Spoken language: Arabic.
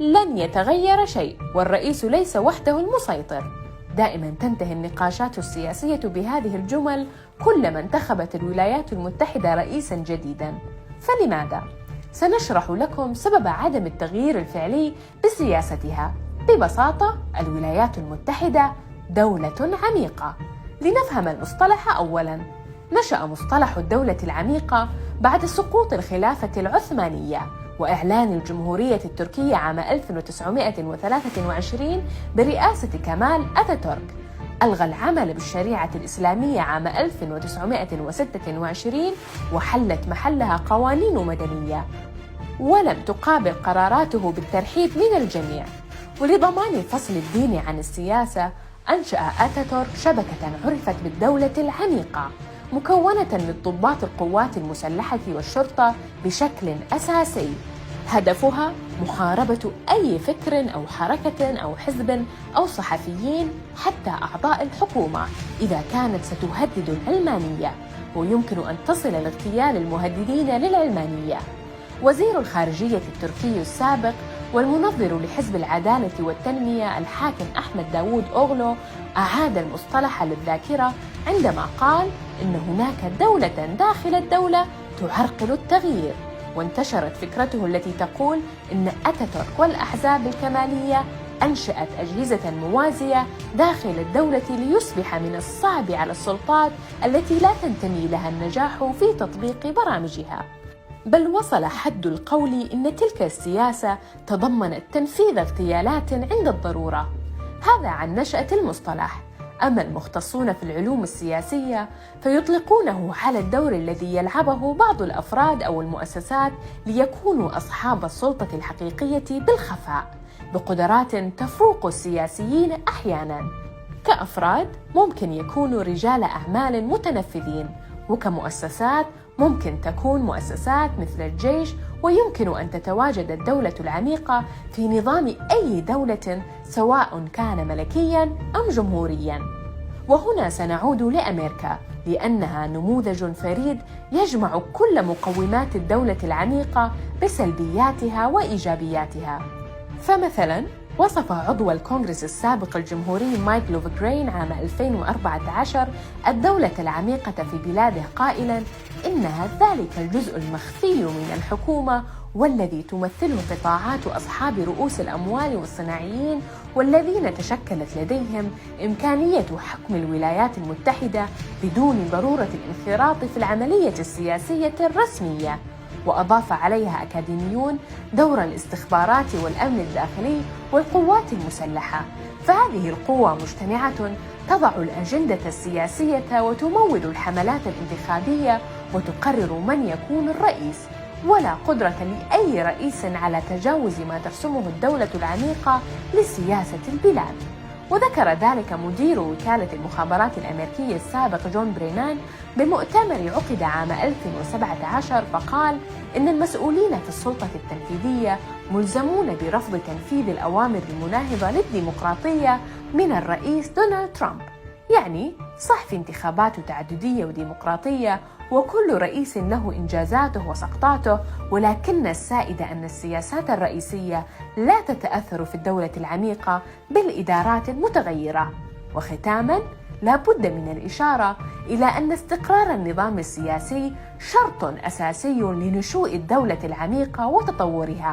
لن يتغير شيء، والرئيس ليس وحده المسيطر. دائما تنتهي النقاشات السياسية بهذه الجمل كلما انتخبت الولايات المتحدة رئيسا جديدا. فلماذا؟ سنشرح لكم سبب عدم التغيير الفعلي بسياستها. ببساطة، الولايات المتحدة دولة عميقة. لنفهم المصطلح أولاً، نشأ مصطلح الدولة العميقة بعد سقوط الخلافة العثمانية وإعلان الجمهورية التركية عام 1923 برئاسة كمال أتاتورك. ألغى العمل بالشريعة الإسلامية عام 1926 وحلت محلها قوانين مدنية، ولم تقابل قراراته بالترحيب من الجميع. ولضمان الفصل الديني عن السياسة، أنشأ أتاتورك شبكة عرفت بالدولة العميقة، مكونة من ضباط القوات المسلحة والشرطة بشكل أساسي. هدفها محاربة أي فكر أو حركة أو حزب أو صحفيين حتى أعضاء الحكومة إذا كانت ستهدد العلمانية، ويمكن أن تصل لاغتيال المهددين للعلمانية. وزير الخارجية التركي السابق والمنظر لحزب العدالة والتنمية الحاكم أحمد داوود أوغلو أعاد المصطلح للذاكرة عندما قال إن هناك دولة داخل الدولة تعرقل التغيير. وانتشرت فكرته التي تقول إن أتاتورك والأحزاب الكمالية أنشأت أجهزة موازية داخل الدولة ليصبح من الصعب على السلطات التي لا تنتمي لها النجاح في تطبيق برامجها. بل وصل حد القول إن تلك السياسة تضمنت تنفيذ اغتيالات عند الضرورة. هذا عن نشأة المصطلح. أما المختصون في العلوم السياسية فيطلقونه على الدور الذي يلعبه بعض الأفراد أو المؤسسات ليكونوا أصحاب السلطة الحقيقية بالخفاء، بقدرات تفوق السياسيين أحياناً. كأفراد ممكن يكونوا رجال أعمال متنفذين، وكمؤسسات ممكن تكون مؤسسات مثل الجيش. ويمكن أن تتواجد الدولة العميقة في نظام أي دولة سواء كان ملكياً أم جمهورياً. وهنا سنعود لأمريكا، لأنها نموذج فريد يجمع كل مقومات الدولة العميقة بسلبياتها وإيجابياتها. فمثلاً، وصف عضو الكونغرس السابق الجمهوري مايك لوفغرين عام 2014 الدولة العميقة في بلاده قائلاً إنها ذلك الجزء المخفي من الحكومة والذي تمثله قطاعات أصحاب رؤوس الأموال والصناعيين، والذين تشكلت لديهم إمكانية حكم الولايات المتحدة بدون ضرورة الانخراط في العملية السياسية الرسمية. وأضاف عليها أكاديميون دور الاستخبارات والأمن الداخلي والقوات المسلحة. فهذه القوى مجتمعة تضع الأجندة السياسية وتمول الحملات الانتخابية وتقرر من يكون الرئيس، ولا قدرة لأي رئيس على تجاوز ما ترسمه الدولة العميقة لسياسة البلاد. وذكر ذلك مدير وكالة المخابرات الأمريكية السابق جون برينان بمؤتمر عقد عام 2017، فقال إن المسؤولين في السلطة التنفيذية ملزمون برفض تنفيذ الأوامر المناهضة للديمقراطية من الرئيس دونالد ترامب. يعني صح، في انتخابات تعددية وديمقراطية، وكل رئيس له إنجازاته وسقطاته، ولكن السائد أن السياسات الرئيسية لا تتأثر في الدولة العميقة بالإدارات المتغيرة. وختاماً، لا بد من الإشارة إلى أن استقرار النظام السياسي شرط أساسي لنشوء الدولة العميقة وتطورها.